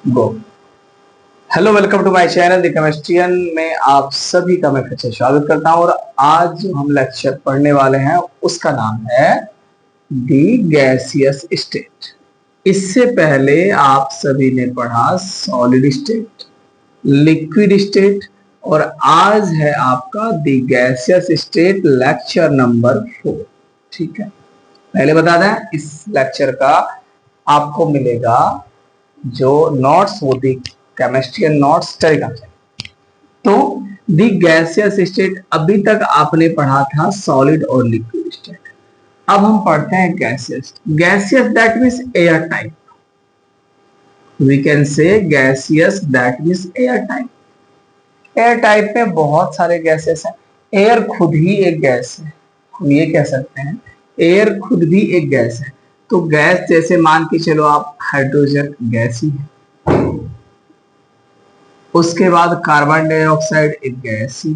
Go. Hello, welcome to my channel the chemistrian में आप सभी का मैं फिर से स्वागत करता हूं। और आज जो हम लेक्चर पढ़ने वाले हैं उसका नाम है दी गैसियस स्टेट। इससे पहले आप सभी ने पढ़ा सॉलिड स्टेट, लिक्विड स्टेट, और आज है आपका दी गैसियस स्टेट लेक्चर नंबर 4। ठीक है, पहले बता दें इस लेक्चर का आपको मिलेगा जो नोट्स, वो दी केमिस्ट्री नोट्स टेलीग्राम से। तो दी गैसियस स्टेट अभी तक आपने पढ़ा था सॉलिड और लिक्विड स्टेट। अब हम पढ़ते हैं gaseous. Gaseous that means air type. We can say gaseous that means air type. Air type में बहुत सारे गैसेस हैं। एयर खुद ही एक गैस है, हम ये कह सकते हैं एयर खुद भी एक गैस है। तो गैस जैसे मान के चलो आप, हाइड्रोजन गैस ही है, उसके बाद कार्बन डाइऑक्साइड एक गैस ही,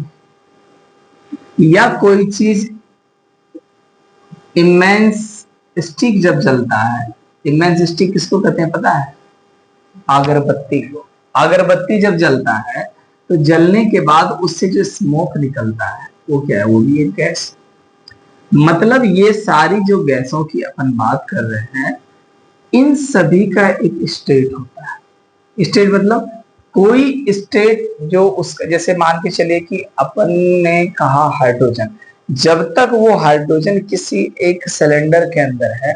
या कोई चीज इमेंस स्टिक जब जलता है, इमेंस स्टिक किसको कहते हैं पता है? अगरबत्ती को। अगरबत्ती जब जलता है तो जलने के बाद उससे जो स्मोक निकलता है वो क्या है? वो भी एक गैस। मतलब ये सारी जो गैसों की अपन बात कर रहे हैं, इन सभी का एक स्टेट होता है। स्टेट मतलब कोई स्टेट जो उसका, जैसे मान के चलिए कि अपन ने कहा हाइड्रोजन, जब तक वो हाइड्रोजन किसी एक सिलेंडर के अंदर है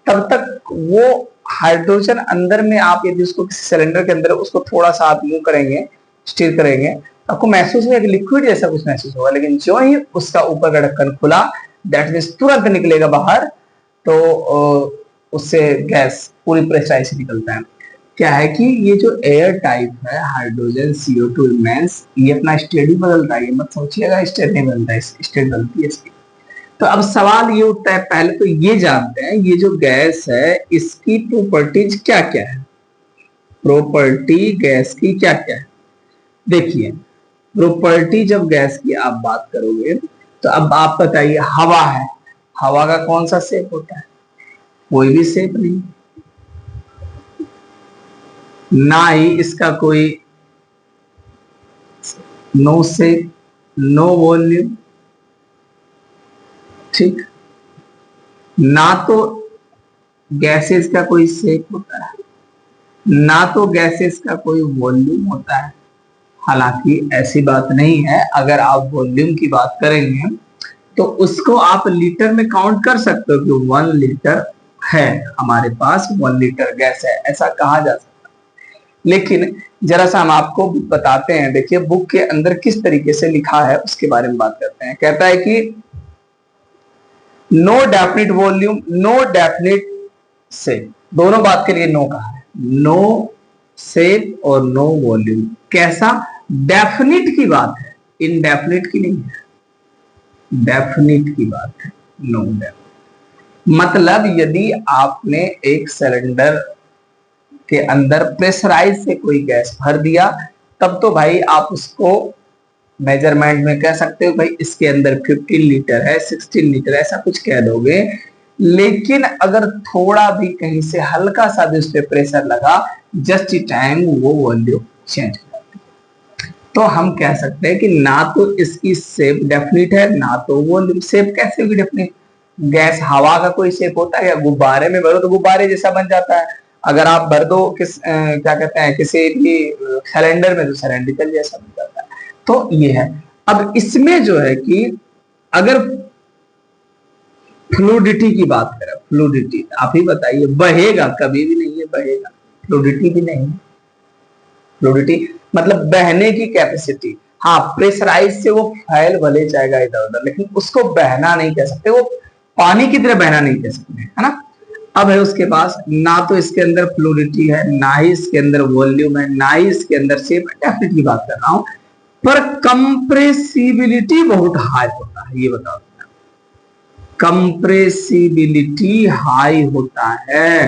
तब तक वो हाइड्रोजन अंदर में, आप यदि उसको किसी सिलेंडर के अंदर उसको थोड़ा सा आप मूव करेंगे, स्टीर करेंगे, आपको महसूस होगा कि लिक्विड जैसा कुछ महसूस होगा। लेकिन जो ही उसका ऊपर का ढक्कन खुला, दैट मींस तुरंत निकलेगा बाहर, तो उससे गैस पूरी प्रेशराइज से निकलता है। क्या है कि ये जो एयर टाइप है, हाइड्रोजन CO2 इमेंस, ये अपना स्टेट ही बदलता है। ये मत सोचिएगा स्टेट नहीं बदलता है, स्टेट बदलती है इसकी। तो अब सवाल ये उठता है, पहले तो ये जानते हैं ये जो गैस है इसकी प्रॉपर्टीज क्या क्या है। प्रॉपर्टी गैस की क्या क्या है? देखिए, प्रॉपर्टी जब गैस की आप बात करोगे तो अब आप बताइए, हवा है, हवा का कौन सा शेप होता है? कोई भी शेप नहीं, ना ही इसका कोई नो शेप, नो वॉल्यूम। ठीक, ना तो गैसेस का कोई शेप होता है, ना तो गैसेस का कोई वॉल्यूम होता है। हालांकि ऐसी बात नहीं है, अगर आप वॉल्यूम की बात करेंगे तो उसको आप लीटर में काउंट कर सकते हो कि 1 लीटर है हमारे पास, 1 लीटर गैस है, ऐसा कहा जा सकता है। लेकिन जरा सा हम आपको बताते हैं। देखिए बुक के अंदर किस तरीके से लिखा है उसके बारे में बात करते हैं। कहता है कि no definite volume, no definite shape, दोनों बात के लिए नो कहा है। नो शेप और नो वॉल्यूम। कैसा? डेफिनिट की बात है, इनडेफिनिट की नहीं है, डेफिनिट की बात है, नो डेफिनिट। मतलब यदि आपने एक सिलेंडर के अंदर प्रेशराइज से कोई गैस भर दिया, तब तो भाई आप उसको मेजरमेंट में कह सकते हो, भाई इसके अंदर 15 लीटर है, 16 लीटर, ऐसा कुछ कह दोगे। लेकिन अगर थोड़ा भी कहीं से हल्का सा भी उस पर प्रेशर लगा, जस्ट टाइम वो वॉल्यूम चेंज हो जाती है। तो हम कह सकते हैं कि ना तो इसकी शेप डेफिनिट है, ना तो वॉल्यूम। शेप कैसे होगी डेफिनिट? गैस हवा का कोई शेप होता है? या गुब्बारे में भरो तो गुब्बारे जैसा बन जाता है। अगर आप भर दो क्या कहते हैं किसी भी सिलेंडर में, तो सिलेंड्रिकल जैसा बन जाता है। तो ये है। अब इसमें जो है कि अगर फ्लूडिटी की बात करें, फ्लूडिटी आप ही बताइए, बहेगा? कभी भी नहीं है बहेगा, फ्लूडिटी भी नहीं। फ्लूडिटी मतलब बहने की कैपेसिटी। हाँ, प्रेशराइज से वो फैल भले जाएगा इधर उधर, लेकिन उसको बहना नहीं कह सकते, वो पानी की तरह बहना नहीं कह सकते, है ना। अब है उसके पास, ना तो इसके अंदर फ्लूडिटी है, ना ही इसके अंदर वॉल्यूम है, ना ही इसके अंदर शेप है, डेफिनेट की बात कर रहा हूं, पर कंप्रेसिबिलिटी बहुत हाई होता है। ये बताओ, कंप्रेसिबिलिटी हाई होता है।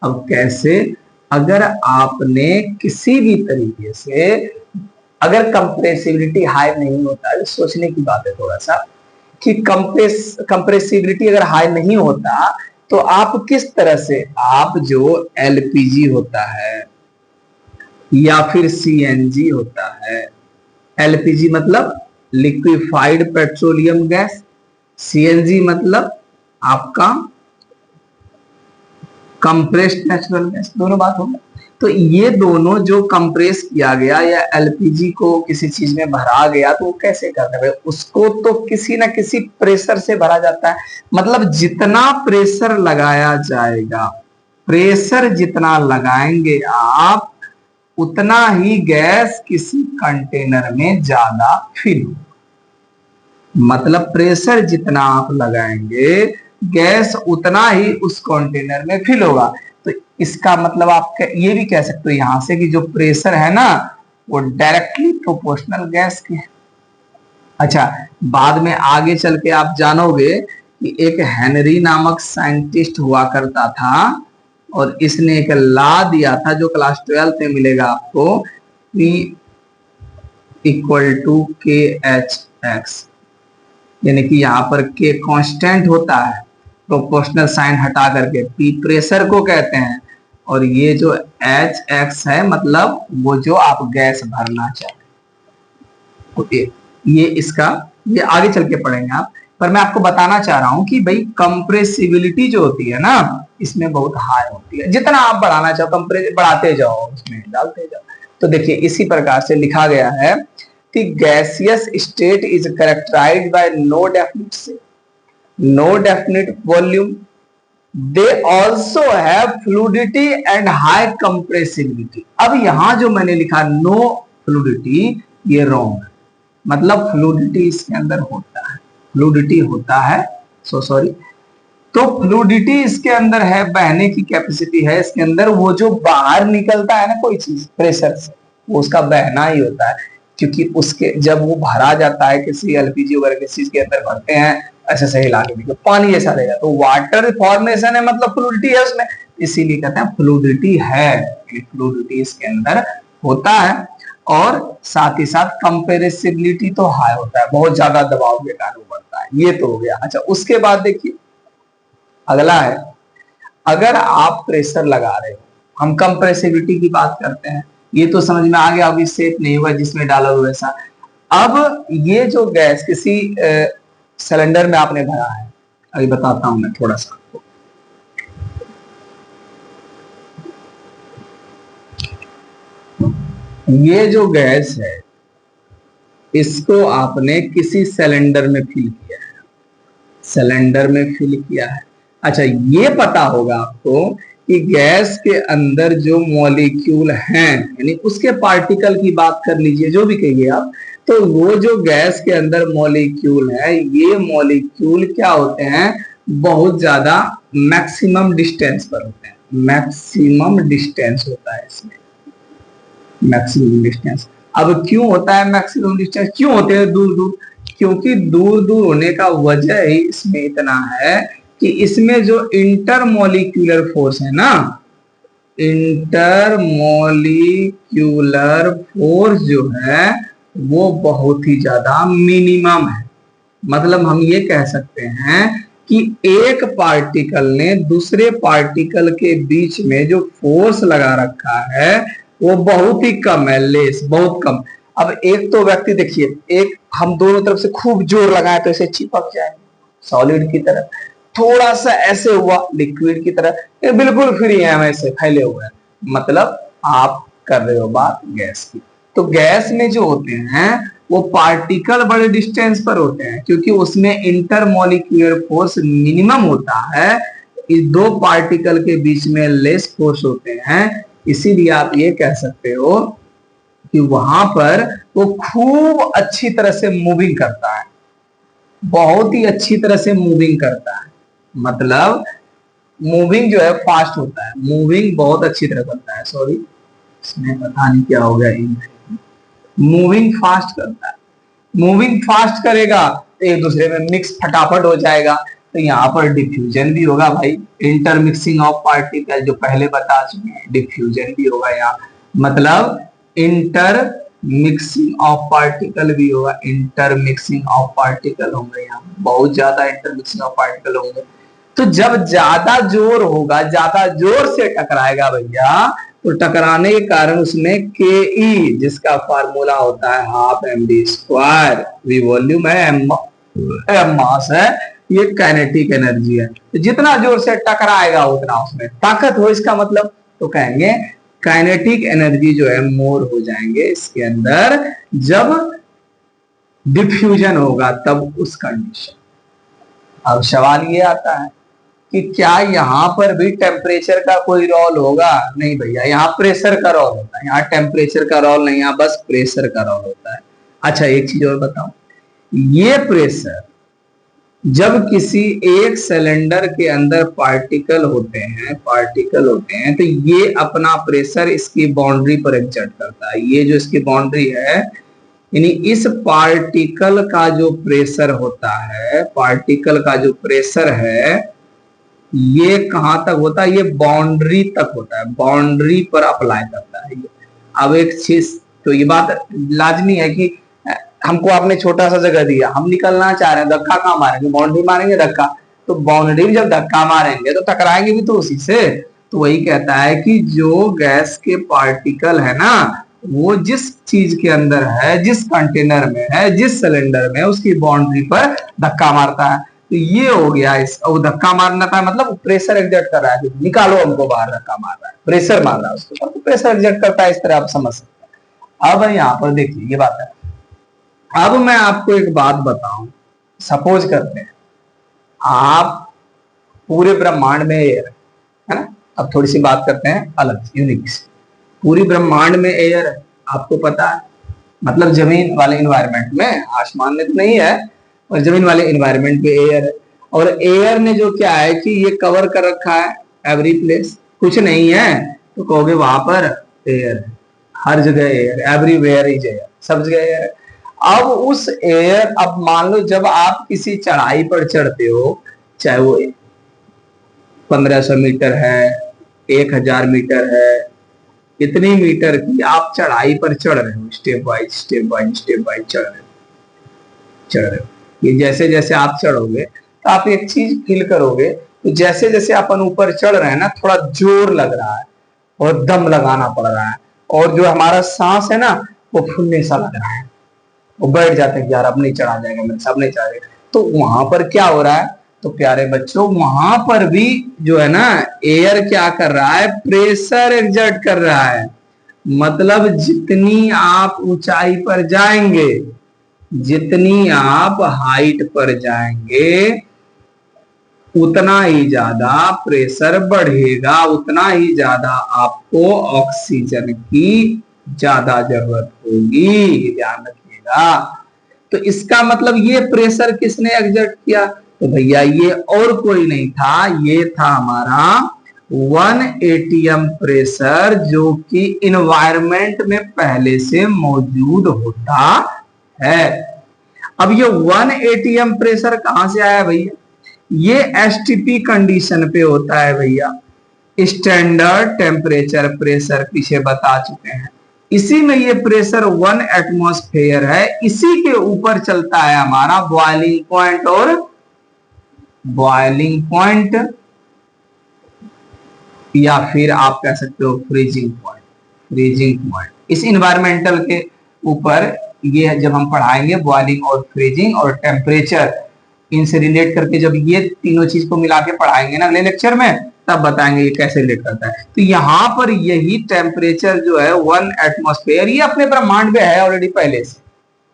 अब कैसे? अगर आपने किसी भी तरीके से, अगर कंप्रेसिबिलिटी हाई नहीं होता है, सोचने की बात है थोड़ा सा, कि कंप्रेसिबिलिटी अगर हाई नहीं होता तो आप किस तरह से, आप जो LPG होता है, या फिर सीएनजी होता है। एलपीजी मतलब लिक्विफाइड पेट्रोलियम गैस, सीएनजी मतलब आपका कंप्रेस्ड नेचुरल गैस, दोनों बात होगा। तो ये दोनों जो कंप्रेस किया गया या एलपीजी को किसी चीज में भरा गया तो वो कैसे करते हैं, उसको तो किसी ना किसी प्रेशर से भरा जाता है। मतलब जितना प्रेशर लगाया जाएगा, प्रेशर जितना लगाएंगे आप, उतना ही गैस किसी कंटेनर में ज्यादा फिल होगा। मतलब प्रेशर जितना आप लगाएंगे, गैस उतना ही उस कंटेनर में फिल होगा। तो इसका मतलब आप ये भी कह सकते हो यहां से कि जो प्रेशर है ना, वो डायरेक्टली प्रोपोर्शनल गैस के है। अच्छा, बाद में आगे चल के आप जानोगे कि एक हेनरी नामक साइंटिस्ट हुआ करता था, और इसने एक लॉ दिया था जो क्लास 12 में मिलेगा आपको, P इक्वल टू के एच एक्स, यानी कि यहाँ पर के कांस्टेंट होता है, प्रोपोर्शनल साइन हटा करके P प्रेशर को कहते हैं, और ये जो एच एक्स है मतलब वो जो आप गैस भरना चाहते हैं। ये इसका, ये आगे चल के पढ़ेंगे आप, पर मैं आपको बताना चाह रहा हूं कि भाई कंप्रेसिबिलिटी जो होती है ना, इसमें बहुत हाई होती है। जितना आप बढ़ाना चाहो कंप्रेस बढ़ाते जाओ, उसमें डालते जाओ। तो देखिए इसी प्रकार से लिखा गया है कि gaseous state is characterized by no definite volume, they also have fluidity and high compressibility. अब यहां जो मैंने लिखा नो फ्लूडिटी, ये रॉन्ग है। मतलब फ्लूडिटी इसके अंदर होता है, फ्लूडिटी होता है, सॉरी। तो फ्लूडिटी इसके अंदर है, बहने की कैपेसिटी है इसके अंदर। वो जो बाहर निकलता है ना कोई चीज प्रेशर से, वो उसका बहना ही होता है, क्योंकि उसके जब वो भरा जाता है किसी एलपीजी वगैरह किसी चीज के अंदर भरते हैं, ऐसे सही लाके देखो पानी जैसा रहेगा, तो वाटर फॉर्मेशन है, मतलब फ्लूडिटी है उसमें, इसीलिए कहते हैं फ्लूडिटी है। फ्लूडिटी इसके अंदर होता है, और साथ ही साथ कंपेरेसिबिलिटी तो हाई होता है, बहुत ज्यादा दबाव के कारण बढ़ता है। ये तो हो गया। अच्छा, उसके बाद देखिए अगला है, अगर आप प्रेशर लगा रहे हो, हम कंप्रेसिबिलिटी की बात करते हैं, ये तो समझ में आ गया, अभी सेट नहीं हुआ जिसमें डाला हुआ वैसा। अब ये जो गैस किसी सिलेंडर में आपने भरा है, अभी बताता हूं मैं थोड़ा सा आपको। ये जो गैस है इसको आपने किसी सिलेंडर में फिल किया है, सिलेंडर में फिल किया है। अच्छा, ये पता होगा आपको कि गैस के अंदर जो मॉलिक्यूल हैं, यानी उसके पार्टिकल की बात कर लीजिए, जो भी कहिए आप, तो वो जो गैस के अंदर मॉलिक्यूल है, ये मॉलिक्यूल क्या होते हैं, बहुत ज्यादा मैक्सिमम डिस्टेंस पर होते हैं। मैक्सिमम डिस्टेंस होता है इसमें, मैक्सिमम डिस्टेंस। अब क्यों होता है मैक्सिमम डिस्टेंस, क्यों होते हैं दूर दूर? क्योंकि दूर दूर होने का वजह ही इसमें इतना है कि इसमें जो इंटरमोलिक्यूलर फोर्स है ना, इंटरमोलिक्यूलर फोर्स जो है वो बहुत ही ज्यादा मिनिमम है। मतलब हम ये कह सकते हैं कि एक पार्टिकल ने दूसरे पार्टिकल के बीच में जो फोर्स लगा रखा है वो बहुत ही कम है, लेस, बहुत कम। अब एक तो व्यक्ति देखिए, एक हम दोनों तरफ से खूब जोर लगाए तो इसे चिपक जाए सॉलिड की तरह, थोड़ा सा ऐसे हुआ लिक्विड की तरह, ये बिल्कुल फ्री है, हम ऐसे फैले हुए हैं। मतलब आप कर रहे हो बात गैस की। तो गैस में जो होते हैं वो पार्टिकल बड़े डिस्टेंस पर होते हैं, क्योंकि उसमें इंटरमोलिक्यूलर फोर्स मिनिमम होता है, इस दो पार्टिकल के बीच में लेस फोर्स होते हैं। इसीलिए आप ये कह सकते हो कि वहां पर वो खूब अच्छी तरह से मूविंग करता है, बहुत ही अच्छी तरह से मूविंग करता है। मतलब मूविंग जो है फास्ट होता है, मूविंग बहुत अच्छी तरह करता है। सॉरी, इसमें पता नहीं क्या हो गया, मूविंग फास्ट करता है। मूविंग फास्ट करेगा तो एक दूसरे में मिक्स फटाफट हो जाएगा। तो यहाँ पर डिफ्यूजन भी होगा भाई, इंटरमिक्सिंग ऑफ पार्टिकल, जो पहले बता चुके हैं, डिफ्यूजन भी होगा यहाँ। मतलब इंटर मिक्सिंग ऑफ पार्टिकल भी होगा, इंटरमिक्सिंग ऑफ पार्टिकल होंगे, यहाँ बहुत ज्यादा इंटरमिक्सिंग ऑफ पार्टिकल होंगे। तो जब ज्यादा जोर होगा, ज्यादा जोर से टकराएगा भैया, तो टकराने के कारण उसमें के ई, जिसका फार्मूला होता है half m d square, v volume है, एम मास है, ये काइनेटिक एनर्जी है। तो जितना जोर से टकराएगा उतना उसमें ताकत हो, इसका मतलब तो कहेंगे काइनेटिक एनर्जी जो है मोर हो जाएंगे इसके अंदर जब डिफ्यूजन होगा, तब उस कंडीशन। अब सवाल ये आता है कि क्या यहां पर भी टेम्परेचर का कोई रोल होगा? नहीं भैया, यहाँ प्रेशर का रोल होता है, यहाँ टेम्परेचर का रोल नहीं, यहाँ बस प्रेशर का रोल होता है। अच्छा एक चीज और बताऊं, ये प्रेशर जब किसी एक सिलेंडर के अंदर पार्टिकल होते हैं तो ये अपना प्रेशर इसकी बाउंड्री पर एग्जर्ट करता है। ये जो इसकी बाउंड्री है, यानी इस पार्टिकल का जो प्रेशर होता है, पार्टिकल का जो प्रेशर है, ये कहां तक होता है? ये बाउंड्री तक होता है, बाउंड्री पर अप्लाई करता है। अब एक चीज तो ये बात लाजमी है कि हमको आपने छोटा सा जगह दिया, हम निकलना चाह रहे हैं, धक्का कहाँ मारेंगे? बाउंड्री मारेंगे धक्का। तो बाउंड्री जब धक्का मारेंगे तो टकराएंगे भी तो उसी से। तो वही कहता है कि जो गैस के पार्टिकल है ना, वो जिस चीज के अंदर है, जिस कंटेनर में है, जिस सिलेंडर में, उसकी बाउंड्री पर धक्का मारता है। तो ये हो गया इस, और धक्का मारना था मतलब प्रेशर एग्जर्ट कर रहा है, निकालो हमको बाहर, धक्का मार रहा है, प्रेशर मार रहा है उसके ऊपर, तो प्रेशर एग्जर्ट करता है, इस तरह आप समझ सकते हैं। अब यहाँ पर देखिए ये बात है। अब मैं आपको एक बात बताऊं, सपोज करते हैं आप पूरे ब्रह्मांड में एयर है ना, अब थोड़ी सी बात करते हैं अलग यूनिक से। पूरी ब्रह्मांड में एयर है, आपको पता है, मतलब जमीन वाले एनवायरनमेंट में, आसमान में तो नहीं है, और जमीन वाले एनवायरनमेंट पे एयर है। और एयर ने जो क्या है कि ये कवर कर रखा है एवरी प्लेस, कुछ नहीं है तो कहोगे वहां पर एयर है, हर जगह एयर, एवरीवेयर इज एयर, सब जगह एयर है। अब उस एयर, अब मान लो जब आप किसी चढ़ाई पर चढ़ते हो, चाहे वो 1500 मीटर है, 1000 मीटर है, इतनी मीटर की आप चढ़ाई पर चढ़ रहे हो, स्टेप वाइज चढ़ रहे हो। ये जैसे जैसे आप चढ़ोगे तो आप एक चीज फील करोगे, तो जैसे जैसे अपन ऊपर चढ़ रहे हैं ना, थोड़ा जोर लग रहा है और दम लगाना पड़ रहा है, और जो हमारा सांस है ना वो फूलने सा लग रहा है, वो बैठ जाते हैं कि यार अब नहीं चढ़ा जाएगा मेरे, सब नहीं चढ़ेगा। तो वहां पर क्या हो रहा है? तो प्यारे बच्चों, वहां पर भी जो है ना, एयर क्या कर रहा है? प्रेशर एग्जर्ट कर रहा है। मतलब जितनी आप ऊंचाई पर जाएंगे, जितनी आप हाइट पर जाएंगे, उतना ही ज्यादा प्रेशर बढ़ेगा, उतना ही ज्यादा आपको ऑक्सीजन की ज्यादा जरूरत होगी, ध्यान रखिएगा। तो इसका मतलब ये प्रेशर किसने एग्जर्ट किया? तो भैया ये और कोई नहीं था, ये था हमारा 1 एटीएम प्रेशर, जो कि इन्वायरमेंट में पहले से मौजूद होता है। अब ये 1 एटीएम प्रेशर कहां से आया भैया? ये एसटीपी कंडीशन पे होता है भैया, स्टैंडर्ड टेम्परेचर प्रेशर, पीछे बता चुके हैं। इसी में ये प्रेशर 1 एटमॉस्फेयर है, इसी के ऊपर चलता है हमारा बॉइलिंग पॉइंट, और बॉइलिंग पॉइंट या फिर आप कह सकते हो फ्रीजिंग पॉइंट, फ्रीजिंग पॉइंट। इस इन्वायरमेंटल के ऊपर ये जब हम पढ़ाएंगे बॉइलिंग और फ्रीजिंग और टेम्परेचर, इनसे रिलेट करके जब ये तीनों चीज को मिला के पढ़ाएंगे ना अगले लेक्चर में, तब बताएंगे ये कैसे रिलेट करता है। तो यहाँ पर यही टेम्परेचर जो है 1 एटमॉस्फेयर, ये अपने ब्रह्मांड में है ऑलरेडी पहले से,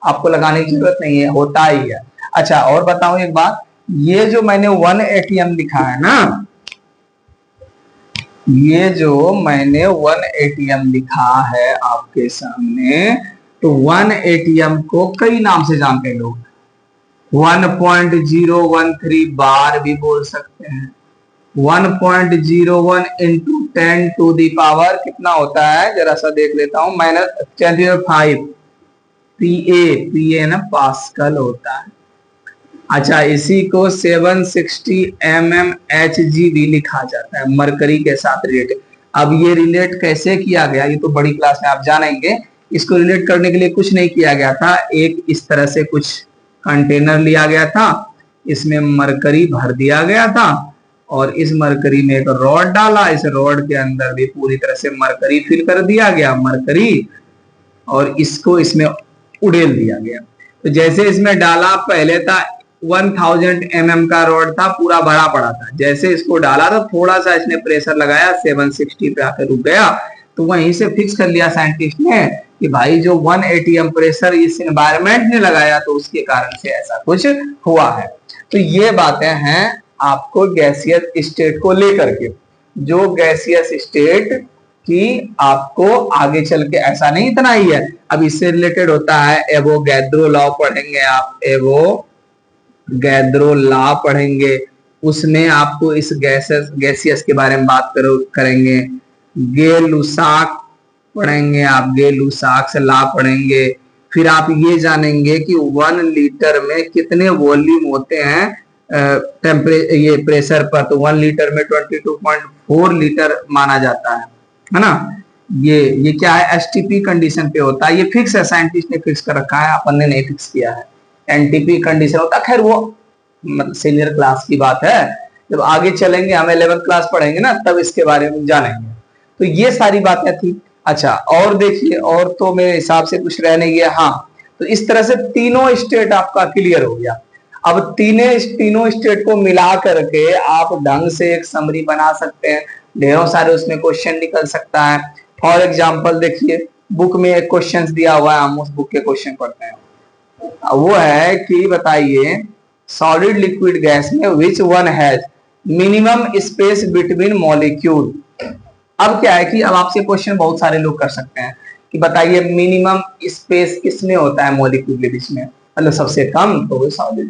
आपको लगाने की जरूरत नहीं है, होता ही है। अच्छा और बताऊं एक बात, ये जो मैंने 1 एटीएम लिखा है ना, ये जो मैंने 1 एटीएम लिखा है आपके सामने, तो 1 एटीएम को कई नाम से जानते हैं लोग, 1.013 बार भी बोल सकते हैं, 1.01 इंटू 10 टू दी पावर कितना होता है, जरा सा देख लेता हूं, -5 PA ना पास्कल होता है। अच्छा इसी को 760 mmHg भी लिखा जाता है, मरकरी के साथ रिलेटेड। अब ये रिलेट कैसे किया गया, ये तो बड़ी क्लास में आप जानेंगे। इसको रिलेट करने के लिए कुछ नहीं किया गया था, एक इस तरह से कुछ कंटेनर लिया गया था, इसमें मरकरी भर दिया गया था, और इस मरकरी में एक रॉड डाला, इस रॉड के अंदर भी पूरी तरह से मरकरी फिल कर दिया गया, मरकरी, और इसको इसमें उड़ेल दिया गया। तो जैसे इसमें डाला, पहले था 1000 mm का रॉड था, पूरा भरा पड़ा था। जैसे इसको डाला तो थोड़ा सा इसने प्रेशर लगाया, 760 पे आकर रुक गया। तो वहीं से फिक्स कर लिया साइंटिस्ट ने कि भाई जो 180 atm प्रेशर इस एनवायरमेंट ने लगाया तो उसके कारण से ऐसा कुछ हुआ है। तो ये बातें हैं आपको गैसियस स्टेट को लेकर के, जो गैसियस स्टेट कि आपको आगे चल के ऐसा नहीं, इतना ही है। अब इससे रिलेटेड होता है एवोगैड्रो लॉ पढ़ेंगे आप, एवोगैड्रो लॉ पढ़ेंगे, उसमें आपको इस गैसियस के बारे में बात करेंगे। गे-लुसाक पढ़ेंगे आप, गे-लुसाक से लॉ पढ़ेंगे। फिर आप ये जानेंगे कि 1 लीटर में कितने वॉल्यूम होते हैं ये प्रेशर पर। तो 1 लीटर में 22.4 लीटर माना जाता है ना। ये क्या है, एसटीपी कंडीशन पे होता है। ये फिक्स है, साइंटिस्ट ने फिक्स कर रखा है, अपन ने नहीं फिक्स किया है। एनटीपी कंडीशन होता है, खैर वो सीनियर क्लास की बात है, जब आगे चलेंगे हम 11th क्लास पढ़ेंगे ना तब इसके बारे में जानेंगे। तो ये सारी बातें थी। अच्छा, और देखिए, और तो मेरे हिसाब से कुछ रह नहीं गया। हाँ, तो इस तरह से तीनों स्टेट आपका क्लियर हो गया। अब तीनों स्टेट को मिला करके आप ढंग से एक समरी बना सकते हैं, ढेरों सारे उसमें क्वेश्चन निकल सकता है। फॉर एग्जाम्पल देखिए, बुक में एक क्वेश्चन दिया हुआ है, हम उस बुक के क्वेश्चन पढ़ते हैं। वो है कि बताइए, सॉलिड लिक्विड गैस में which one has minimum space between molecule. अब क्या है कि अब आपसे क्वेश्चन बहुत सारे लोग कर सकते हैं कि बताइए मिनिमम स्पेस किसमें होता है मॉलिक्यूल के बीच में, मतलब सबसे कम तो वो सॉलिड,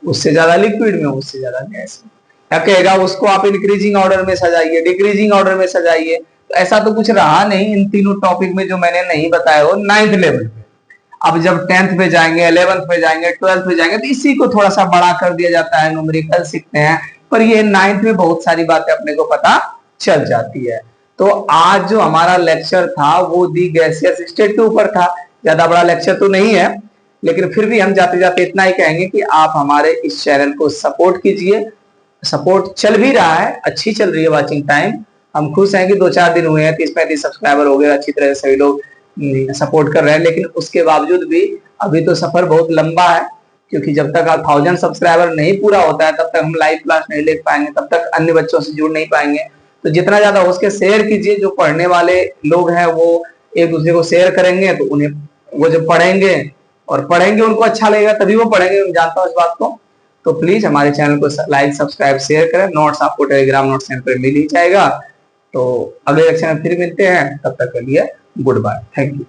उससे ज्यादा लिक्विड में, उससे ज्यादा गैस में। क्या कहेगा, उसको आप इंक्रीजिंग ऑर्डर में सजाइए, डिक्रीजिंग ऑर्डर में सजाइए। तो ऐसा तो कुछ रहा नहीं इन तीनों टॉपिक में जो मैंने नहीं बताया हो 9th लेवल पे। अब जब 10th पे जाएंगे, 11th पे जाएंगे, 12th पे जाएंगे तो इसी को थोड़ा सा बड़ा कर दिया जाता है, न्यूमेरिकल सीखते हैं। पर ये 9th में बहुत सारी बातें अपने को पता चल जाती है। तो आज जो हमारा लेक्चर था वो दी गैसियस स्टेट के ऊपर था। ज्यादा बड़ा लेक्चर तो नहीं है, लेकिन फिर भी हम जाते जाते इतना ही कहेंगे कि आप हमारे इस चैनल को सपोर्ट कीजिए। सपोर्ट चल भी रहा है, अच्छी चल रही है वॉचिंग टाइम। हम खुश हैं कि 2-4 दिन हुए हैं, 30-35 सब्सक्राइबर हो गए, अच्छी तरह से सभी लोग सपोर्ट कर रहे हैं। लेकिन उसके बावजूद भी अभी तो सफर बहुत लंबा है, क्योंकि जब तक 1000 सब्सक्राइबर नहीं पूरा होता है तब तक हम लाइव क्लास नहीं ले पाएंगे, तब तक अन्य बच्चों से जुड़ नहीं पाएंगे। तो जितना ज्यादा हो सके शेयर कीजिए। जो पढ़ने वाले लोग हैं वो एक दूसरे को शेयर करेंगे तो उन्हें, वो जो पढ़ेंगे उनको अच्छा लगेगा, तभी वो पढ़ेंगे। मैं जानता हूँ इस बात को। तो प्लीज हमारे चैनल को लाइक, सब्सक्राइब, शेयर करें। नोट्स आपको टेलीग्राम नोट्स सेंटर पर मिल ही जाएगा। तो अगले लेक्चर में फिर मिलते हैं, तब तक के लिए गुड बाय, थैंक यू।